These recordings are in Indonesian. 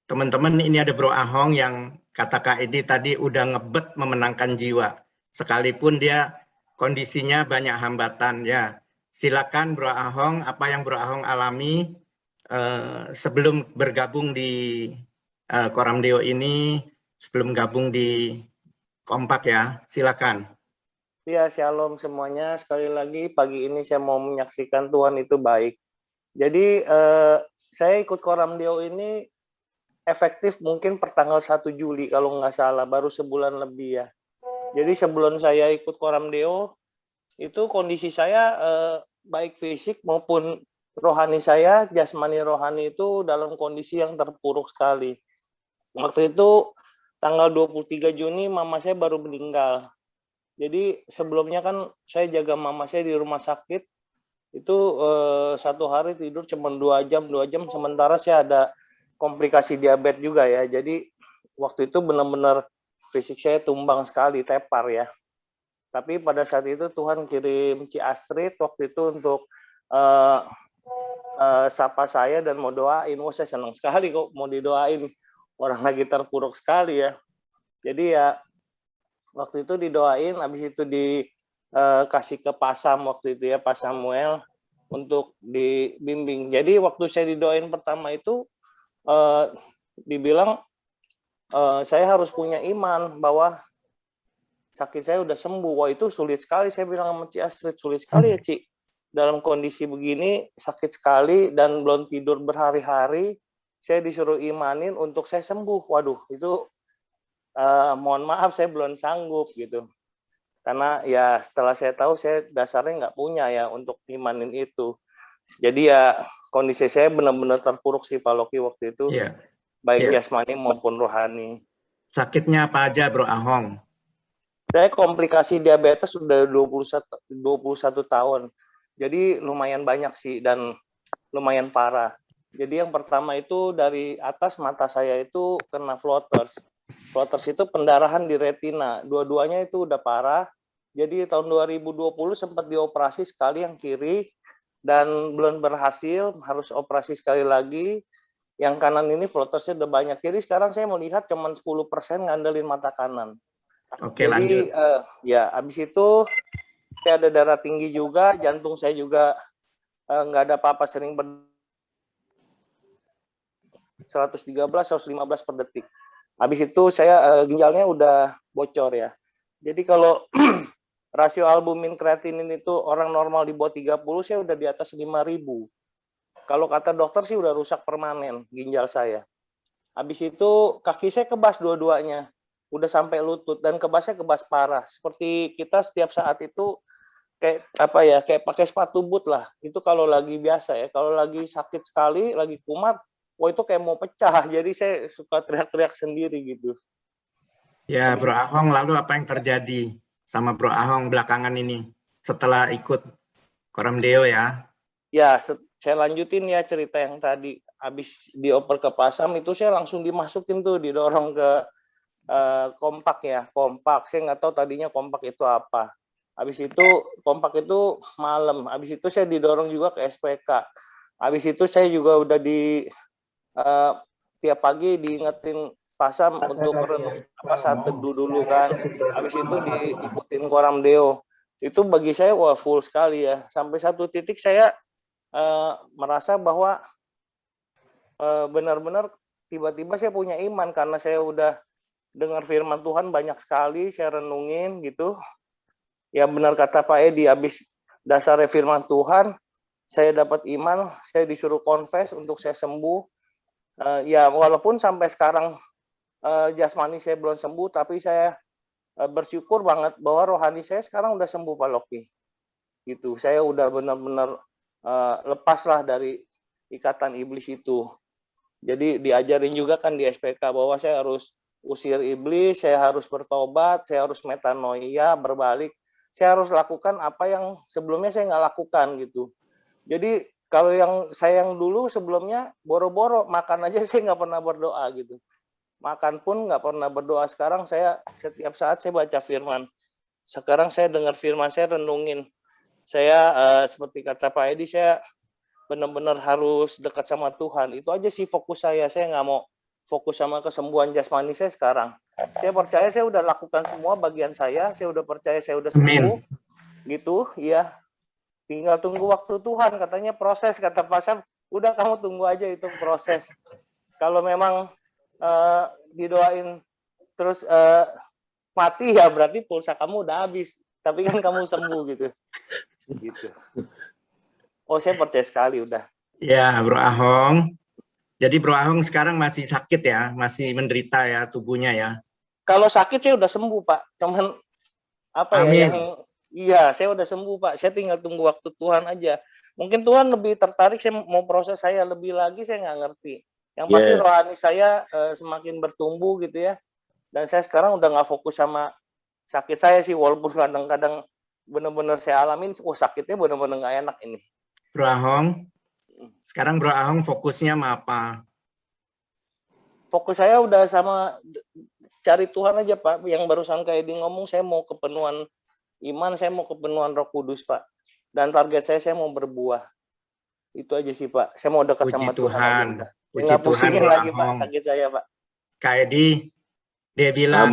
teman-teman, ini ada Bro Ahong yang kata Kak Edi tadi udah ngebet memenangkan jiwa. Sekalipun dia kondisinya banyak hambatan ya. Silakan Bro Ahong, apa yang Bro Ahong alami sebelum bergabung di Koramdeo ini, sebelum gabung di Kompak ya. Silakan. Ya, shalom semuanya. Sekali lagi pagi ini saya mau menyaksikan Tuhan itu baik. Jadi saya ikut Koramdeo ini efektif mungkin pertanggal 1 Juli kalau nggak salah, baru sebulan lebih ya. Jadi sebelum saya ikut Koramdeo, itu kondisi saya baik fisik maupun rohani saya, jasmani rohani itu dalam kondisi yang terpuruk sekali. Waktu itu tanggal 23 Juni mama saya baru meninggal. Jadi sebelumnya kan saya jaga mama saya di rumah sakit, itu satu hari tidur cuma 2 jam, sementara saya ada komplikasi diabetes juga ya. Jadi waktu itu benar-benar fisik saya tumbang sekali, tepar ya. Tapi pada saat itu Tuhan kirim Ci Astrid waktu itu untuk sapa saya dan mau doain. Wah, saya senang sekali kok mau didoain. Orang lagi terpuruk sekali ya. Jadi ya waktu itu didoain, habis itu dikasih ke Pasam waktu itu ya, Pak Samuel untuk dibimbing. Jadi waktu saya didoain pertama itu dibilang saya harus punya iman bahwa sakit saya udah sembuh. Wah, itu sulit sekali, saya bilang sama Ci Astrid, sulit sekali ya Ci. Dalam kondisi begini sakit sekali dan belum tidur berhari-hari, saya disuruh imanin untuk saya sembuh. Waduh, itu mohon maaf saya belum sanggup gitu. Karena ya setelah saya tahu saya dasarnya nggak punya ya untuk imanin itu. Jadi ya kondisi saya benar-benar terpuruk sih Pak Loki waktu itu. Iya. Baik Iya. jasmani maupun rohani. Sakitnya apa aja Bro Ahong? Saya komplikasi diabetes sudah 21 tahun. Jadi lumayan banyak sih dan lumayan parah. Jadi yang pertama itu dari atas mata saya itu kena floaters. Floaters itu pendarahan di retina. Dua-duanya itu udah parah. Jadi tahun 2020 sempat dioperasi sekali yang kiri dan belum berhasil, harus operasi sekali lagi. Yang kanan ini floatersnya udah banyak. Jadi sekarang saya melihat cuma 10% ngandelin mata kanan. Oke, jadi ya habis itu saya ada darah tinggi juga, jantung saya juga nggak ada apa-apa, sering 113, 115 per detik. Habis itu saya ginjalnya udah bocor ya. Jadi kalau rasio albumin kreatinin itu orang normal di bawah 30, saya udah di atas 5.000. Kalau kata dokter sih udah rusak permanen ginjal saya. Habis itu kaki saya kebas dua-duanya. Udah sampai lutut dan kebasnya kebas parah. Seperti kita setiap saat itu kayak apa ya, kayak pakai sepatu boot lah. Itu kalau lagi biasa ya. Kalau lagi sakit sekali, lagi kumat, wah itu kayak mau pecah. Jadi saya suka teriak-teriak sendiri gitu. Ya, Bro Ahong, lalu apa yang terjadi sama Bro Ahong belakangan ini setelah ikut Koramdeo ya? Ya, saya lanjutin ya cerita yang tadi. Habis dioper ke Pasam itu saya langsung dimasukin tuh, didorong ke Kompak ya, Kompak. Saya nggak tahu tadinya Kompak itu apa. Habis itu Kompak itu malam. Habis itu saya didorong juga ke SPK. Habis itu saya juga udah tiap pagi diingetin Pasam untuk merenung saat teduh dulu kan. Habis itu diikutin Koramdeo. Itu bagi saya wah full sekali ya. Sampai satu titik saya merasa bahwa benar-benar tiba-tiba saya punya iman karena saya udah dengar firman Tuhan banyak sekali, saya renungin gitu. Ya benar kata Pak Edi, habis dasar firman Tuhan, saya dapat iman, saya disuruh confess untuk saya sembuh. Ya walaupun sampai sekarang jasmani saya belum sembuh, tapi saya bersyukur banget bahwa rohani saya sekarang udah sembuh Pak Loki. Gitu, saya udah benar-benar lepaslah dari ikatan iblis itu. Jadi diajarin juga kan di SPK bahwa saya harus usir iblis, saya harus bertobat, saya harus metanoia, berbalik. Saya harus lakukan apa yang sebelumnya saya nggak lakukan gitu. Jadi kalau saya yang dulu sebelumnya boro-boro makan aja saya nggak pernah berdoa gitu. Makan pun nggak pernah berdoa. Sekarang saya setiap saat saya baca firman. Sekarang saya dengar firman, saya renungin. Saya seperti kata Pak Edi, saya benar-benar harus dekat sama Tuhan. Itu aja sih fokus saya. Saya nggak mau fokus sama kesembuhan jasmani saya sekarang. Saya percaya saya udah lakukan semua bagian saya udah percaya saya udah sembuh. Amin. Gitu, ya. Tinggal tunggu waktu Tuhan, katanya proses, kata Pak Sam. Udah kamu tunggu aja itu proses. Kalau memang didoain terus mati ya berarti pulsa kamu udah habis. Tapi kan kamu sembuh gitu. Gitu. Oh, saya percaya sekali udah. Ya, Bro Ahong. Jadi Bro Ahong sekarang masih sakit ya, masih menderita ya tubuhnya ya. Kalau sakit saya udah sembuh, Pak. Cuman apa ya Amin. yang iya, saya udah sembuh, Pak. Saya tinggal tunggu waktu Tuhan aja. Mungkin Tuhan lebih tertarik saya mau proses saya lebih lagi, saya nggak ngerti. Yang pasti rohani saya semakin bertumbuh gitu ya. Dan saya sekarang udah nggak fokus sama sakit saya sih, walaupun kadang-kadang benar-benar saya alamin, sakitnya benar-benar nggak enak ini. Bro Ahong, sekarang Bro Ahong fokusnya sama apa? Fokus saya udah sama cari Tuhan aja, Pak. Yang barusan kayak ngomong, saya mau kepenuhan iman, saya mau kepenuhan Roh Kudus, Pak. Dan target saya mau berbuah. Itu aja sih, Pak. Saya mau dekat sama Tuhan. Puji Tuhan, pusingin lagi, Pak, sakit saya, Pak. Kak Edi, dia bilang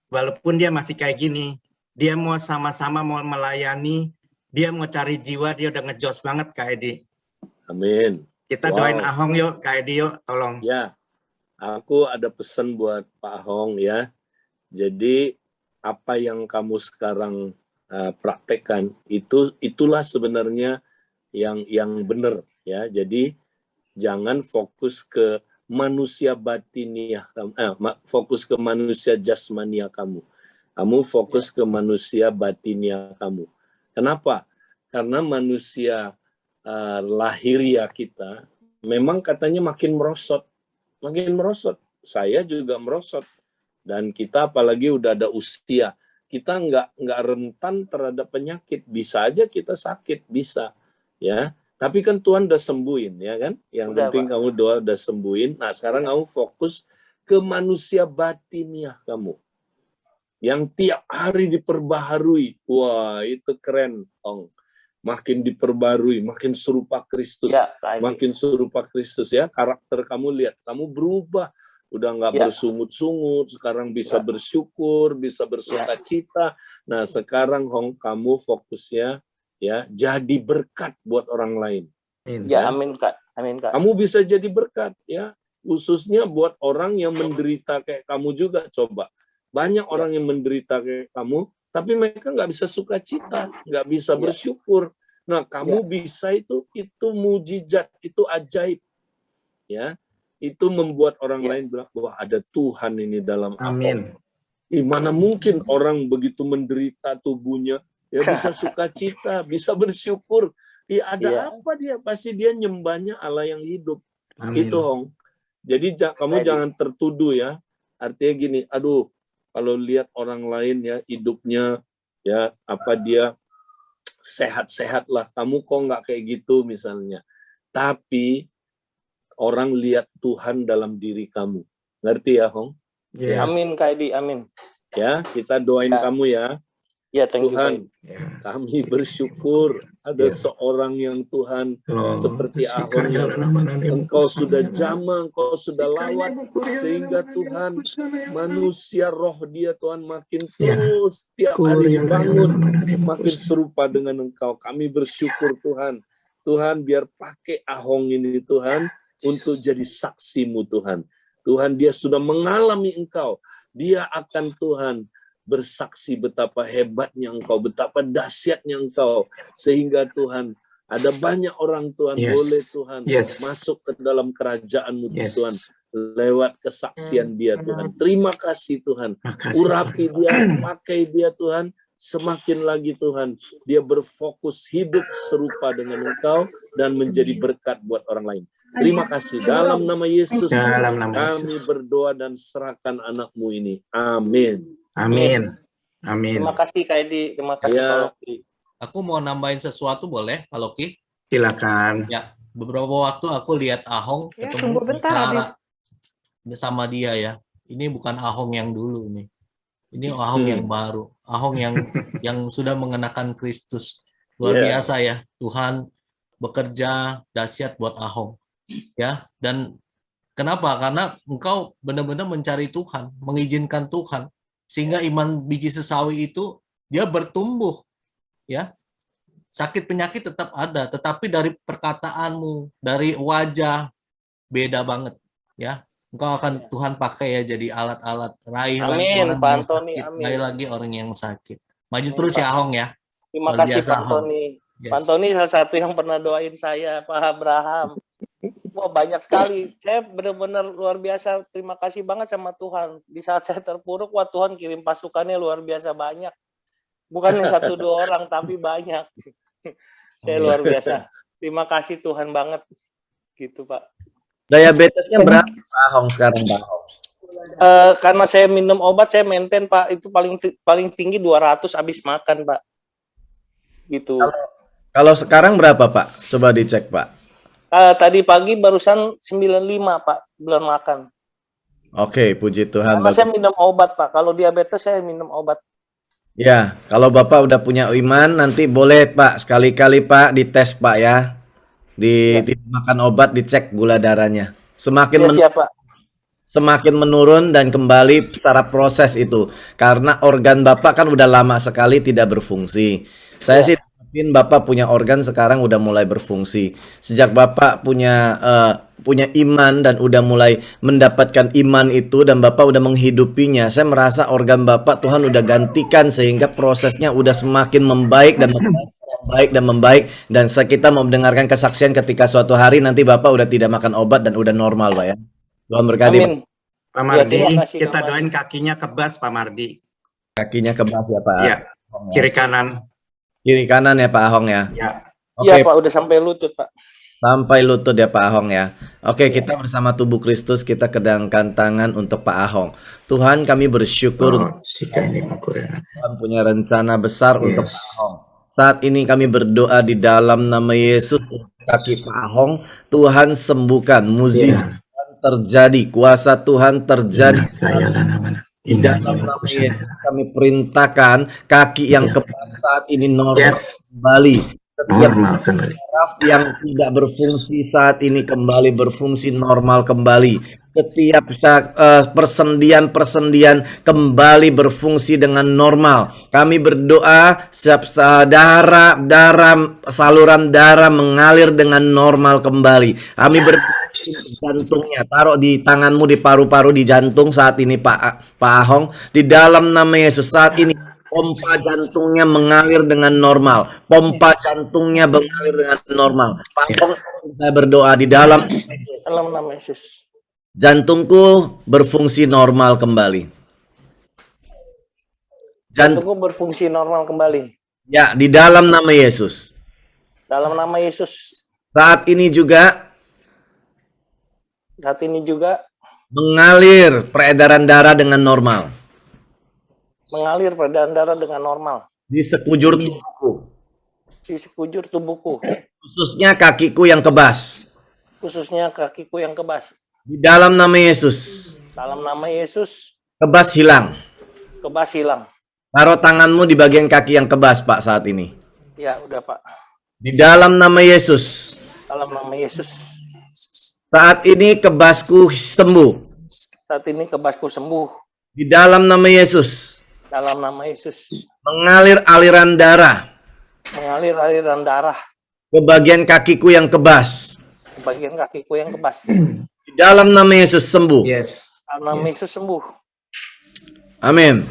walaupun dia masih kayak gini, dia mau sama-sama mau melayani, dia mau cari jiwa, dia udah ngejos banget, Kak Edi. Amin. Kita doain Ahong yuk, Kak Edi yuk, tolong. Ya, aku ada pesan buat Pak Ahong ya. Jadi apa yang kamu sekarang praktekkan itulah sebenarnya yang benar ya. Jadi jangan fokus ke manusia batiniah kamu, fokus ke manusia jasmania kamu. Kamu fokus ke manusia batiniah kamu. Kenapa? Karena manusia lahiriah kita memang katanya makin merosot. Saya juga merosot. Dan kita apalagi udah ada usia, kita nggak rentan terhadap penyakit. Bisa aja kita sakit, bisa. Ya, tapi kan Tuhan udah sembuhin, ya kan? Yang penting Pak, kamu doa udah sembuhin. Nah, sekarang kamu fokus ke manusia batiniah kamu. Yang tiap hari diperbaharui. Wah, itu keren, Ong. Makin diperbarui, makin serupa Kristus. Ya, makin serupa Kristus ya. Karakter kamu lihat, kamu berubah. Udah nggak bersungut-sungut, sekarang bisa bersyukur, bisa bersukacita. Nah, sekarang Hong, kamu fokusnya ya jadi berkat buat orang lain. Ya, amin Kak. Amin Kak. Kamu bisa jadi berkat ya, khususnya buat orang yang menderita kayak kamu juga. Coba banyak orang yang menderita kayak kamu, tapi mereka nggak bisa sukacita, nggak bisa bersyukur. Nah, kamu bisa itu mujizat, itu ajaib, ya. Itu membuat orang lain bilang bahwa ada Tuhan ini dalam Amin. Mana mungkin orang begitu menderita tubuhnya ya bisa sukacita, bisa bersyukur. Ya ada apa dia? Pasti dia nyembahnya Allah yang hidup. Amin. Itu Hong. Jadi kamu jangan tertuduh ya. Artinya gini, aduh, kalau lihat orang lain ya hidupnya ya dia sehat-sehat lah. Kamu kok nggak kayak gitu misalnya. Tapi orang lihat Tuhan dalam diri kamu. Ngerti ya, Hong? Yes. Amin, Kak Edi. Amin. Ya, kita doain kamu ya. Ya, thank Tuhan, kami bersyukur ada seorang yang Tuhan seperti Ahong yang Engkau sudah jamah, Engkau sudah lawat, sehingga Tuhan manusia roh dia Tuhan makin terus tiap hari bangun, makin serupa dengan Engkau. Kami bersyukur Tuhan. Tuhan biar pakai Ahong ini Tuhan, untuk jadi saksimu Tuhan. Tuhan dia sudah mengalami Engkau. Dia akan Tuhan bersaksi betapa hebatnya Engkau, betapa dahsyatnya Engkau. Sehingga Tuhan ada banyak orang Tuhan boleh Tuhan masuk ke dalam kerajaan-Mu Tuhan. Lewat kesaksian dia Tuhan. Terima kasih Tuhan. Urapi dia, pakai dia Tuhan. Semakin lagi Tuhan, dia berfokus hidup serupa dengan Engkau dan menjadi berkat buat orang lain. Terima kasih. Dalam nama Yesus, kami berdoa dan serahkan anak-Mu ini. Amin. Amin. Amin. Terima kasih Kak Edi. Terima kasih Pak Loki. Aku mau nambahin sesuatu boleh, Pak Loki? Silakan. Ya, beberapa waktu aku lihat Ahong ketemu bicara sama dia ya. Ini bukan Ahong yang dulu nih. Ini Ahong yang baru. Ahong yang sudah mengenakan Kristus. Luar biasa ya. Tuhan bekerja dahsyat buat Ahong, ya. Dan kenapa? Karena engkau benar-benar mencari Tuhan, mengizinkan Tuhan, sehingga iman biji sesawi itu dia bertumbuh, ya. Sakit penyakit tetap ada, tetapi dari perkataanmu, dari wajah beda banget, ya. Engkau akan Tuhan pakai ya jadi alat-alat, raih lagi Amin, orang Pak yang Antoni, sakit, amin. raih lagi orang yang sakit. Maju Amin, terus Pak. ya Ahong ya. Terima Luar kasih biasa, Pak Ahong. Antoni. Yes. Pak Antoni salah satu yang pernah doain saya, Pak Abraham. Wah, banyak sekali. Saya benar-benar luar biasa. Terima kasih banget sama Tuhan. Di saat saya terpuruk, wah Tuhan kirim pasukannya luar biasa banyak. Bukan yang 1-2 orang, tapi banyak. Saya luar biasa. Terima kasih Tuhan banget. Gitu, Pak. Diabetesnya berapa Pak Ahong sekarang, Pak Ahong? Karena saya minum obat, saya maintain, Pak. Itu paling tinggi 200 habis makan, Pak. Gitu. Kalau sekarang berapa, Pak? Coba dicek, Pak. Tadi pagi barusan 95, Pak, belum makan. Oke, puji Tuhan. Karena saya minum obat, Pak. Kalau diabetes saya minum obat. Ya, kalau Bapak udah punya iman, nanti boleh, Pak, sekali-kali, Pak, dites, Pak, ya. Makan obat, dicek gula darahnya. Semakin menurun dan kembali secara proses itu. Karena organ Bapak kan udah lama sekali tidak berfungsi. Saya sih Bapak punya organ sekarang udah mulai berfungsi. Sejak Bapak punya iman dan udah mulai mendapatkan iman itu dan Bapak udah menghidupinya, saya merasa organ Bapak Tuhan udah gantikan sehingga prosesnya udah semakin membaik dan membaik dan kita mau mendengarkan kesaksian ketika suatu hari nanti Bapak udah tidak makan obat dan udah normal, Pak, ya. Tuhan berkati. Amin. Pak Mardi, kita doain kakinya kebas, Pak Mardi. Kakinya kebas ya, Pak. Iya. Kiri kanan. Kiri kanan ya, Pak Ahong, ya. Iya. Iya, Pak, udah sampai lutut, Pak. Sampai lutut ya, Pak Ahong, ya. Oke, kita bersama tubuh Kristus kita kedangkan tangan untuk Pak Ahong. Tuhan, kami bersyukur Tuhan punya rencana besar untuk Pak Ahong. Saat ini kami berdoa di dalam nama Yesus kaki Pak Ahong, Tuhan sembuhkan, mukjizat terjadi, kuasa Tuhan terjadi. Di dalam nama Yesus kami perintahkan kaki yang kebas saat ini normal kembali. Setiap saraf yang tidak berfungsi saat ini kembali berfungsi normal kembali. Setiap persendian kembali berfungsi dengan normal. Kami berdoa darah saluran darah mengalir dengan normal kembali. Kami berdoa jantungnya, taruh di tanganmu di paru-paru di jantung saat ini Pak Ahong. Di dalam nama Yesus saat ini pompa jantungnya mengalir dengan normal. Pompa jantungnya mengalir dengan normal. Pak Ahong, saya berdoa di dalam nama Yesus. Jantungku berfungsi normal kembali. Jantungku berfungsi normal kembali. Ya, di dalam nama Yesus. Dalam nama Yesus. Saat ini juga mengalir peredaran darah dengan normal. Mengalir peredaran darah dengan normal. Di sekujur tubuhku. Di sekujur tubuhku. Khususnya kakiku yang kebas. Khususnya kakiku yang kebas. Di dalam nama Yesus. Dalam nama Yesus. Kebas hilang. Kebas hilang. Taruh tanganmu di bagian kaki yang kebas, Pak, saat ini. Ya, udah, Pak. Di dalam nama Yesus. Dalam nama Yesus. Saat ini kebasku sembuh. Saat ini kebasku sembuh. Di dalam nama Yesus. Dalam nama Yesus. Mengalir aliran darah. Mengalir aliran darah. Ke bagian kakiku yang kebas. Ke bagian kakiku yang kebas. Di dalam nama Yesus sembuh. Yes. Dalam nama Yesus sembuh. Amin.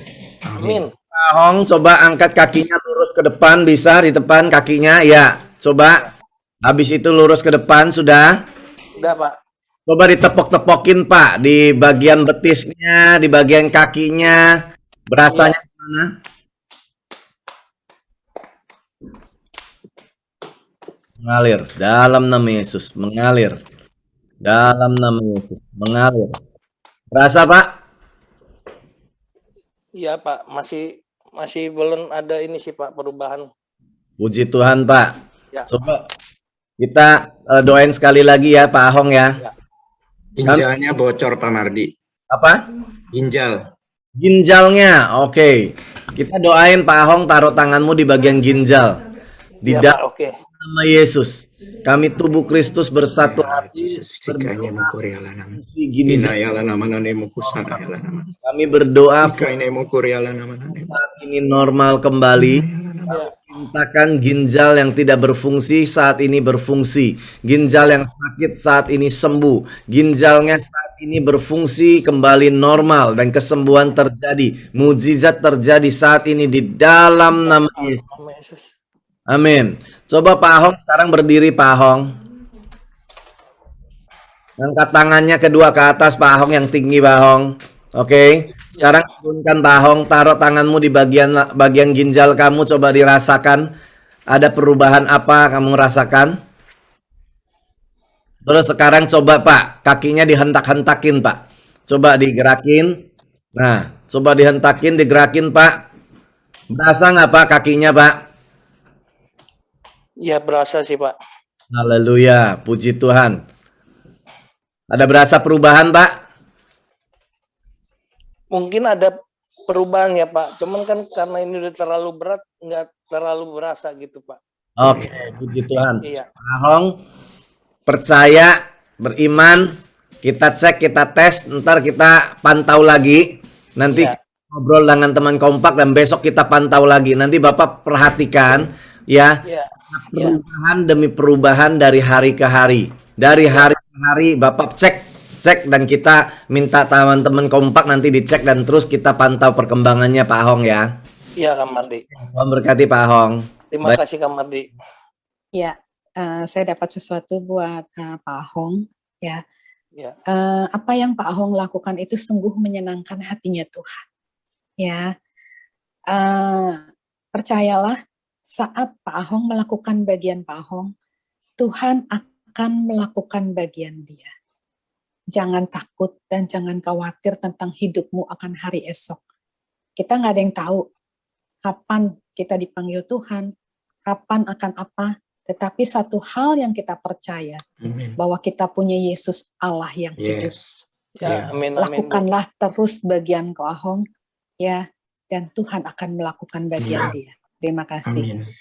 Amin. Ahong, coba angkat kakinya lurus ke depan, bisa di depan kakinya, ya. Coba. Habis itu lurus ke depan, sudah. Udah, Pak. Coba ditepok-tepokin, Pak, di bagian betisnya, di bagian kakinya. Berasanya gimana? Mengalir dalam nama Yesus, mengalir. Dalam nama Yesus, mengalir. Berasa, Pak? Iya, Pak. Masih belum ada ini sih, Pak, perubahan. Puji Tuhan, Pak. Ya. Coba kita doain sekali lagi ya, Pak Ahong, ya. Ginjalnya bocor, Pak Mardi. Apa? Ginjal. Ginjalnya, oke. Kita doain Pak Ahong, taruh tanganmu di bagian ginjal. Di ya, Pak, oke. nama Yesus, kami tubuh Kristus bersatu hati kami berdoa saat ini normal kembali. Mintakan ginjal yang tidak berfungsi saat ini berfungsi, ginjal yang sakit saat ini sembuh, ginjalnya saat ini berfungsi kembali normal dan kesembuhan terjadi, mukjizat terjadi saat ini di dalam nama Yesus. Amin. Coba Pak Ahong sekarang berdiri, Pak Ahong. Angkat tangannya kedua ke atas, Pak Ahong, yang tinggi, Pak Ahong. Oke. Sekarang turunkan Pak Ahong, taruh tanganmu di bagian ginjal kamu, coba dirasakan. Ada perubahan apa kamu rasakan? Terus sekarang coba Pak, kakinya dihentak-hentakin Pak. Coba digerakin. Nah, coba dihentakin, digerakin Pak. Berasa nggak Pak kakinya Pak? Ya berasa sih Pak. Haleluya, puji Tuhan. Ada berasa perubahan Pak? Mungkin ada perubahan ya Pak, cuman kan karena ini udah terlalu berat, nggak terlalu berasa gitu Pak. Oke, puji Tuhan. Iya. Ahong, percaya, beriman, kita cek, kita tes, ntar kita pantau lagi. Nanti Iya. ngobrol dengan teman kompak dan besok kita pantau lagi. Nanti Bapak perhatikan ya, Iya. perubahan demi perubahan dari hari ke hari. Dari hari ke hari Bapak cek dan kita minta teman-teman kompak nanti dicek dan terus kita pantau perkembangannya Pak Ahong ya. Iya Kak Mardi. Tuhan berkati Pak Ahong. Terima kasih Kak Mardi. Ya, saya dapat sesuatu buat Pak Ahong ya. Ya. Apa yang Pak Ahong lakukan itu sungguh menyenangkan hatinya Tuhan. Ya, percayalah saat Pak Ahong melakukan bagian Pak Ahong, Tuhan akan melakukan bagian dia. Jangan takut dan jangan khawatir tentang hidupmu akan hari esok. Kita nggak ada yang tahu kapan kita dipanggil Tuhan, kapan akan apa. Tetapi satu hal yang kita percaya, bahwa kita punya Yesus Allah yang hidup. Ya, amin, lakukanlah terus bagian Ko Ahong, ya, dan Tuhan akan melakukan bagian dia. Terima kasih. Amin.